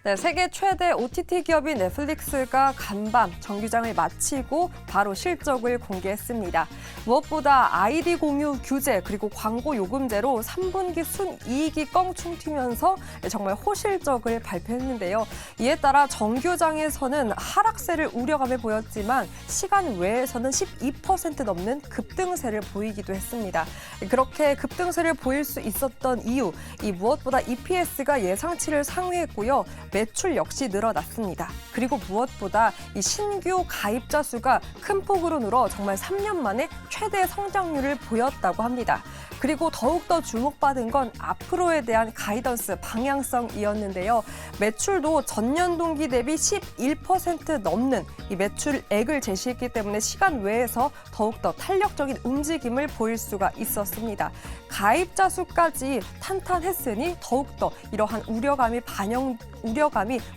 네, 세계 최대 OTT 기업인 넷플릭스가 간밤 정규장을 마치고 바로 실적을 공개했습니다. 무엇보다 아이디 공유 규제 그리고 광고 요금제로 3분기 순이익이 껑충 튀면서 정말 호실적을 발표했는데요. 이에 따라 정규장에서는 하락세를 우려감에 보였지만 시간 외에서는 12% 넘는 급등세를 보이기도 했습니다. 그렇게 급등세를 보일 수 있었던 이유, 무엇보다 EPS가 예상치를 상회했고요. 매출 역시 늘어났습니다. 그리고 무엇보다 이 신규 가입자 수가 큰 폭으로 늘어 정말 3년 만에 최대 성장률을 보였다고 합니다. 그리고 더욱더 주목받은 건 앞으로에 대한 가이던스 방향성이었는데요. 매출도 전년 동기 대비 11% 넘는 이 매출액을 제시했기 때문에 시간 외에서 더욱더 탄력적인 움직임을 보일 수가 있었습니다. 가입자 수까지 탄탄했으니 더욱더 이러한 우려감이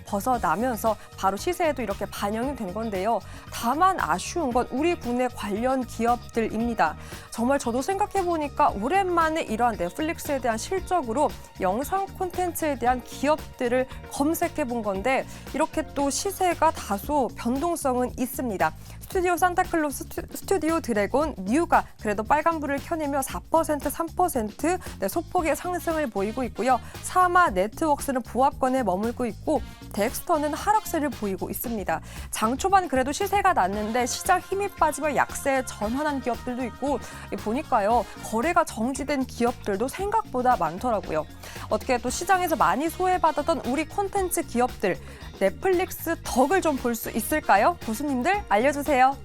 벗어나면서 바로 시세에도 이렇게 반영이 된 건데요. 다만 아쉬운 건 우리 국내 관련 기업들입니다. 정말 저도 생각해보니까 오랜만에 이러한 넷플릭스에 대한 실적으로 영상 콘텐츠에 대한 기업들을 검색해본 건데 이렇게 또 시세가 다소 변동성은 있습니다. 스튜디오 산타클로스, 스튜디오 드래곤, 뉴가 그래도 빨간불을 켜내며 4%, 3% 소폭의 상승을 보이고 있고요. 사마 네트워크스는 보합권에 머물고 있고 덱스터는 하락세를 보이고 있습니다. 장 초반 그래도 시세가 났는데 시장 힘이 빠지며 약세에 전환한 기업들도 있고 보니까요. 거래가 정지된 기업들도 생각보다 많더라고요. 어떻게 또 시장에서 많이 소외받았던 우리 콘텐츠 기업들 넷플릭스 덕을 좀 볼 수 있을까요? 교수님들 알려주세요.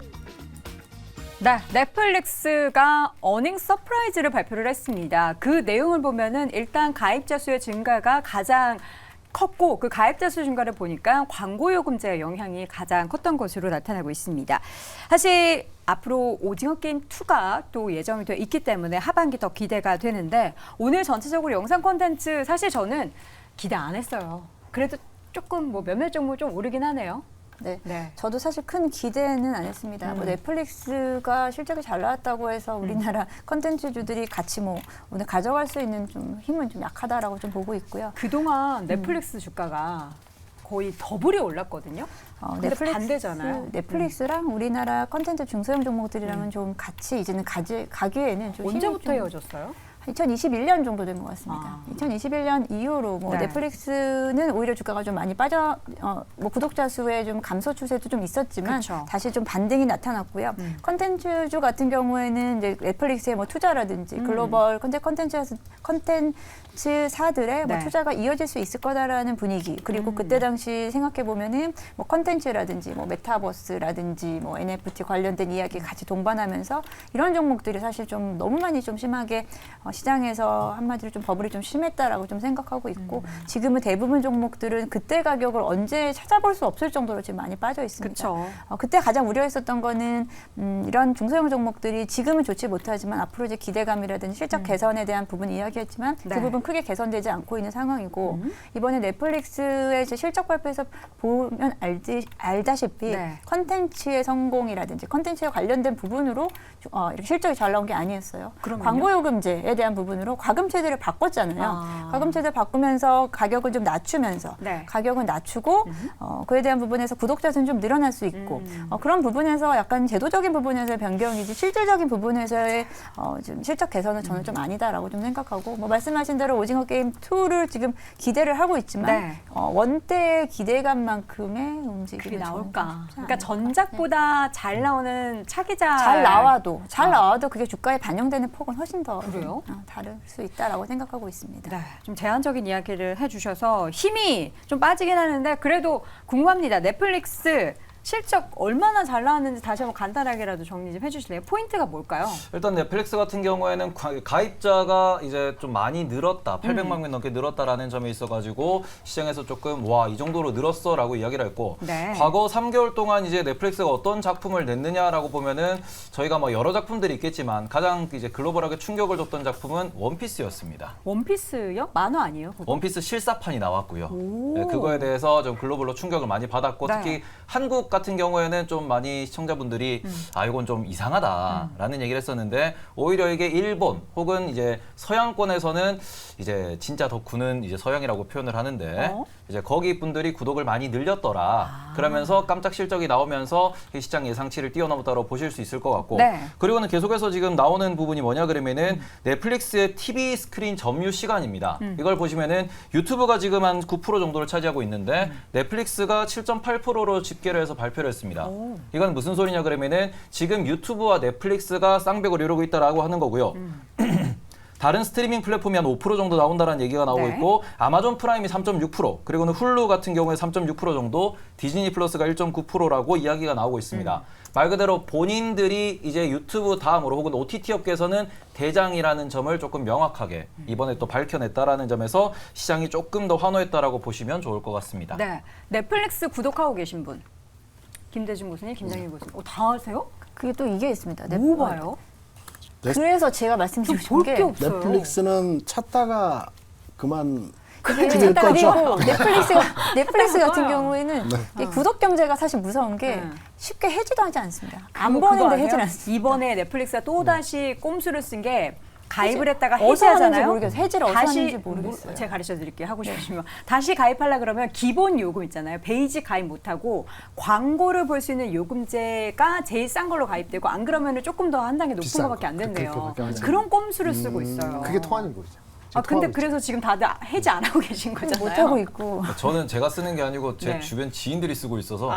네, 넷플릭스가 어닝 서프라이즈를 발표를 했습니다. 그 내용을 보면은 일단 가입자 수의 증가가 가장 컸고 그 가입자 수 증가를 보니까 광고 요금제의 영향이 가장 컸던 것으로 나타나고 있습니다. 사실 앞으로 오징어 게임 2가 또 예정이 되어 있기 때문에 하반기 더 기대가 되는데 오늘 전체적으로 영상 콘텐츠 사실 저는 기대 안 했어요. 그래도 조금 몇몇 종목 좀 오르긴 하네요. 네. 저도 사실 큰 기대는 안 했습니다. 넷플릭스가 실적이 잘 나왔다고 해서 우리나라 컨텐츠주들이 같이 오늘 가져갈 수 있는 좀 힘은 좀 약하다라고 좀 보고 있고요. 그동안 넷플릭스 주가가 거의 더블이 올랐거든요. 근데 반대잖아요. 넷플릭스랑 우리나라 컨텐츠 중소형 종목들이랑은 좀 같이 이제는 가기에는 좀 언제부터 헤어졌어요? 2021년 정도 된 것 같습니다. 2021년 이후로 넷플릭스는 오히려 주가가 좀 많이 빠져 구독자 수의 좀 감소 추세도 좀 있었지만 그쵸. 다시 좀 반등이 나타났고요. 컨텐츠주 같은 경우에는 이제 넷플릭스의 투자라든지 글로벌 컨텐츠사들의 투자가 이어질 수 있을 거다라는 분위기 그리고 그때 당시 생각해 보면은 컨텐츠라든지 메타버스라든지 NFT 관련된 이야기 같이 동반하면서 이런 종목들이 사실 좀 너무 많이 좀 심하게 시장에서 한마디로 좀 버블이 좀 심했다라고 좀 생각하고 있고 지금은 대부분 종목들은 그때 가격을 언제 찾아볼 수 없을 정도로 지금 많이 빠져 있습니다. 그쵸. 그때 가장 우려했었던 거는 이런 중소형 종목들이 지금은 좋지 못하지만 앞으로 이제 기대감이라든지 실적 개선에 대한 부분 이야기했지만 그 부분 크게 개선되지 않고 있는 상황이고 이번에 넷플릭스의 이제 실적 발표에서 보면 알다시피 컨텐츠의 성공이라든지 컨텐츠에 관련된 부분으로 이렇게 실적이 잘 나온 게 아니었어요. 그러면요? 광고 요금제에 대한 부분으로 과금제도를 바꿨잖아요. 과금제도를 바꾸면서 가격을 좀 낮추면서 가격은 낮추고 그에 대한 부분에서 구독자 수는 좀 늘어날 수 있고 그런 부분에서 약간 제도적인 부분에서의 변경이지 실질적인 부분에서의 좀 실적 개선은 저는 좀 아니다라고 좀 생각하고 말씀하신 대로 오징어 게임 2를 지금 기대를 하고 있지만 원대의 기대감만큼의 움직임이 나올까? 그러니까 전작보다 잘 나오는 차기작 잘 나와도 그게 주가에 반영되는 폭은 훨씬 더 다를 수 있다라고 생각하고 있습니다. 네, 좀 제한적인 이야기를 해주셔서 힘이 좀 빠지긴 하는데 그래도 궁금합니다. 넷플릭스 실적 얼마나 잘 나왔는지 다시 한번 간단하게라도 정리 좀 해주실래요? 포인트가 뭘까요? 일단 넷플릭스 같은 경우에는 가입자가 이제 좀 많이 늘었다, 800만 명 넘게 늘었다라는 점이 있어가지고 시장에서 조금 이 정도로 늘었어라고 이야기를 했고 과거 3개월 동안 이제 넷플릭스가 어떤 작품을 냈느냐라고 보면은 저희가 여러 작품들이 있겠지만 가장 이제 글로벌하게 충격을 줬던 작품은 원피스였습니다. 원피스요? 만화 아니에요? 그거? 원피스 실사판이 나왔고요. 네, 그거에 대해서 좀 글로벌로 충격을 많이 받았고 특히 한국 같은 경우에는 좀 많이 시청자분들이 아 이건 좀 이상하다라는 얘기를 했었는데 오히려 이게 일본 혹은 이제 서양권에서는 이제 진짜 덕후는 이제 서양이라고 표현을 하는데 이제 거기 분들이 구독을 많이 늘렸더라. 그러면서 깜짝 실적이 나오면서 시장 예상치를 뛰어넘었다고 보실 수 있을 것 같고 그리고는 계속해서 지금 나오는 부분이 뭐냐 그러면은 넷플릭스의 TV 스크린 점유 시간입니다. 이걸 보시면은 유튜브가 지금 한 9% 정도를 차지하고 있는데 넷플릭스가 7.8%로 집계를 해서 발표를 했습니다. 이건 무슨 소리냐 그러면은 지금 유튜브와 넷플릭스가 쌍벽을 이루고 있다라고 하는 거고요. 다른 스트리밍 플랫폼이 한 5% 정도 나온다는 얘기가 나오고 있고 아마존 프라임이 3.6% 그리고는 훌루 같은 경우에 3.6% 정도 디즈니 플러스가 1.9%라고 이야기가 나오고 있습니다. 말 그대로 본인들이 이제 유튜브 다음으로 혹은 OTT 업계에서는 대장이라는 점을 조금 명확하게 이번에 또 밝혀냈다라는 점에서 시장이 조금 더 환호했다라고 보시면 좋을 것 같습니다. 네, 넷플릭스 구독하고 계신 분 김대중 교수님, 김장일 교수님, 다 아세요? 그게 또 이게 있습니다. 뭐 봐요? 그래서 제가 말씀드리고 싶은 볼 게 게 없어요. 넷플릭스는 찾다가 그만 그게 될 거죠. 그리고 넷플릭스 같은 경우에는 네. 이 구독 경제가 사실 무서운 게 쉽게 해지도 하지 않습니다. 안 그거 보는데 아니에요? 해지는 않습니다. 이번에 넷플릭스가 또 다시 꼼수를 쓴 게 가입을 했다가 어디서 하는지 해지하잖아요. 모르겠어요. 해지를 어디서 하는지 모르겠어요. 제가 가르쳐 드릴게요. 하고 싶으시면. 다시 가입하려 그러면 기본 요금 있잖아요. 베이직 가입 못하고 광고를 볼 수 있는 요금제가 제일 싼 걸로 가입되고 안 그러면 조금 더 한 단계 높은 비싼 거밖에 안 거. 된대요. 그렇게 하지. 그런 꼼수를 쓰고 있어요. 그게 통하는 거죠. 근데 그래서 지금 다들 해지 안 하고 계신 거잖아요. 못하고 있고. 저는 제가 쓰는 게 아니고 제 네. 주변 지인들이 쓰고 있어서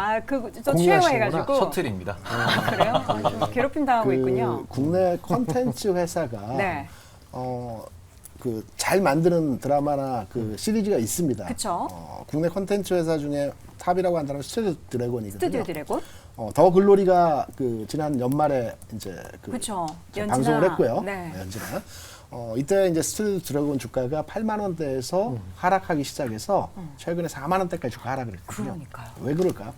저 취해해가지고. 셔틀입니다. 그래요? 좀 괴롭힘 당하고 있군요. 국내 컨텐츠 회사가 네. 그 잘 만드는 드라마나 그 시리즈가 있습니다. 그쵸. 국내 컨텐츠 회사 중에 탑이라고 한다면 스튜디오 드래곤이거든요. 스튜디오 드래곤? 더 글로리가 그 지난 연말에 이제 그 그쵸. 방송을 했고요. 네. 연진아. 이때 이제 스튜디오 드래곤 주가가 8만 원대에서 하락하기 시작해서 최근에 4만 원대까지 주가 하락을 했거든요. 그러니까요. 왜 그럴까요?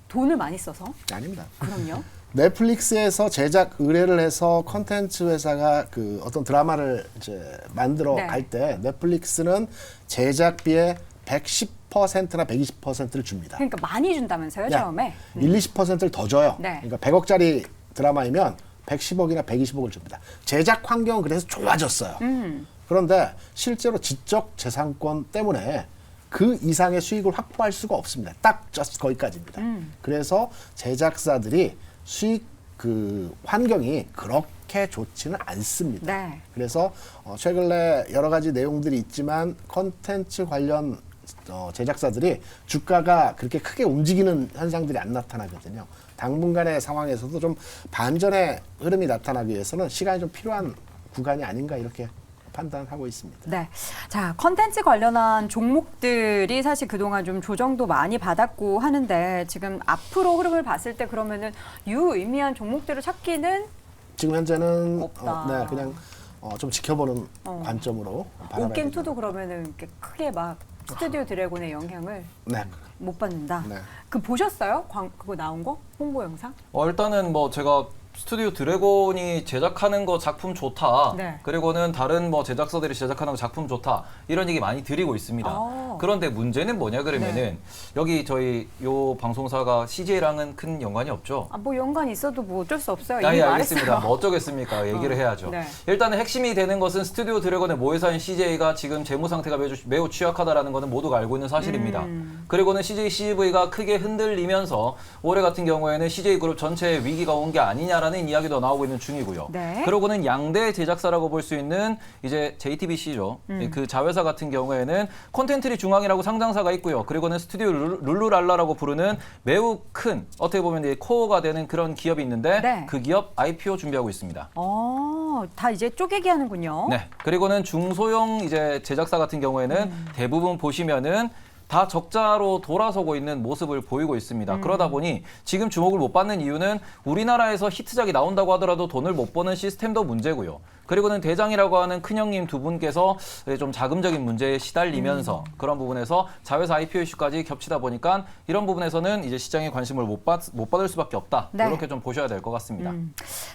돈을 많이 써서? 아닙니다. 그럼요. 넷플릭스에서 제작 의뢰를 해서 컨텐츠 회사가 그 어떤 드라마를 이제 만들어 네. 갈 때 넷플릭스는 제작비의 110%나 120%를 줍니다. 그러니까 많이 준다면서요, 처음에? 1, 20%를 더 줘요. 네. 그러니까 100억짜리 드라마이면 110억이나 120억을 줍니다. 제작 환경은 그래서 좋아졌어요. 그런데 실제로 지적 재산권 때문에 그 이상의 수익을 확보할 수가 없습니다. 딱 just 거기까지입니다. 그래서 제작사들이 수익 그 환경이 그렇게 좋지는 않습니다. 네. 그래서 최근에 여러 가지 내용들이 있지만 컨텐츠 관련 제작사들이 주가가 그렇게 크게 움직이는 현상들이 안 나타나거든요. 당분간의 상황에서도 좀 반전의 흐름이 나타나기 위해서는 시간이 좀 필요한 구간이 아닌가 이렇게 판단하고 있습니다. 네. 자, 컨텐츠 관련한 종목들이 사실 그동안 좀 조정도 많이 받았고 하는데 지금 앞으로 흐름을 봤을 때 그러면은 유의미한 종목들을 찾기는 지금 현재는 없다. 네, 그냥 좀 지켜보는 관점으로 바라봐야 온게임 됩니다. 2도 그러면은 이렇게 크게 막 스튜디오 드래곤의 영향을 네. 못 받는다. 네. 그 보셨어요? 그거 나온 거? 홍보 영상? 일단은 뭐 제가 스튜디오 드래곤이 제작하는 거 작품 좋다. 네. 그리고는 다른 뭐 제작사들이 제작하는 거 작품 좋다. 이런 얘기 많이 드리고 있습니다. 그런데 문제는 뭐냐 그러면은 여기 저희 요 방송사가 CJ랑은 큰 연관이 없죠. 뭐 연관 있어도 뭐 어쩔 수 없어요. 예, 이미 알겠습니다. 말했어요. 뭐 어쩌겠습니까? 얘기를 해야죠. 네. 일단은 핵심이 되는 것은 스튜디오 드래곤의 모회사인 CJ가 지금 재무 상태가 매우 취약하다라는 것은 모두가 알고 있는 사실입니다. 그리고는 CJ CGV가 크게 흔들리면서 올해 같은 경우에는 CJ 그룹 전체에 위기가 온 게 아니냐라는 이야기도 나오고 있는 중이고요. 네. 그러고는 양대 제작사라고 볼 수 있는 이제 JTBC죠. 그 자회사 같은 경우에는 콘텐츠리 중앙이라고 상장사가 있고요. 그리고는 스튜디오 룰루랄라라고 부르는 매우 큰 어떻게 보면 이제 코어가 되는 그런 기업이 있는데 네. 그 기업 IPO 준비하고 있습니다. 다 이제 쪼개기 하는군요. 네. 그리고는 중소형 이제 제작사 같은 경우에는 대부분 보시면은 다 적자로 돌아서고 있는 모습을 보이고 있습니다. 그러다 보니 지금 주목을 못 받는 이유는 우리나라에서 히트작이 나온다고 하더라도 돈을 못 버는 시스템도 문제고요. 그리고는 대장이라고 하는 큰형님 두 분께서 좀 자금적인 문제에 시달리면서 그런 부분에서 자회사 IPO 이슈까지 겹치다 보니까 이런 부분에서는 이제 시장의 관심을 못 받을 수밖에 없다. 네. 이렇게 좀 보셔야 될 것 같습니다.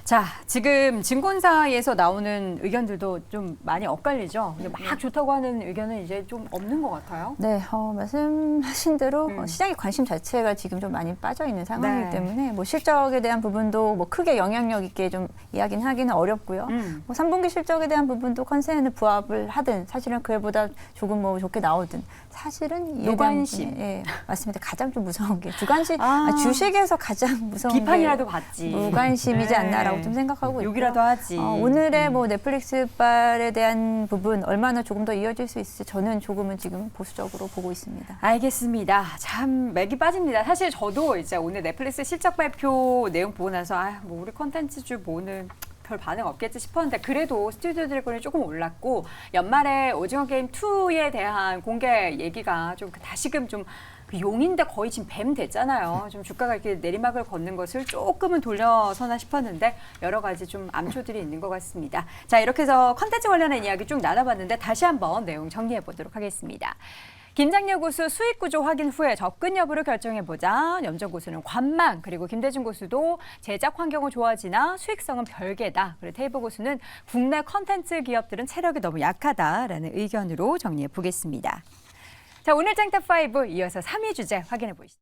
자, 지금 증권사에서 나오는 의견들도 좀 많이 엇갈리죠. 근데 막 좋다고 하는 의견은 이제 좀 없는 것 같아요. 네, 말씀하신 대로 시장의 관심 자체가 지금 좀 많이 빠져 있는 상황이기 때문에 뭐 실적에 대한 부분도 뭐 크게 영향력 있게 좀 이야기는 하기는 어렵고요. 뭐 3분기 실적에 대한 부분도 컨센에 부합을 하든 사실은 그보다 조금 뭐 좋게 나오든 사실은 이에 무관심. 대한 예, 맞습니다. 가장 좀 무서운 게 주관식 주식에서 가장 무서운 비판이라도 게 받지. 무관심이지 않나라고 좀 생각하고 있고요. 욕이라도 하지. 오늘의 뭐 넷플릭스발에 대한 부분 얼마나 조금 더 이어질 수 있을지 저는 조금은 지금 보수적으로 보고 있습니다. 알겠습니다. 참 맥이 빠집니다. 사실 저도 이제 오늘 넷플릭스 실적 발표 내용 보고 나서 뭐 우리 콘텐츠주 뭐는 별 반응 없겠지 싶었는데 그래도 스튜디오 드래곤이 조금 올랐고 연말에 오징어 게임 2에 대한 공개 얘기가 좀 다시금 좀 그 용인데 거의 지금 뱀 됐잖아요. 좀 주가가 이렇게 내리막을 걷는 것을 조금은 돌려서나 싶었는데 여러 가지 좀 암초들이 있는 것 같습니다. 자, 이렇게 해서 컨텐츠 관련한 이야기 쭉 나눠봤는데 다시 한번 내용 정리해 보도록 하겠습니다. 김장렬 고수 수익 구조 확인 후에 접근 여부를 결정해보자. 염정 고수는 관망, 그리고 김대중 고수도 제작 환경은 좋아지나 수익성은 별개다. 그리고 테이블 고수는 국내 컨텐츠 기업들은 체력이 너무 약하다라는 의견으로 정리해 보겠습니다. 자, 오늘 짱탑5 이어서 3위 주제 확인해 보시죠.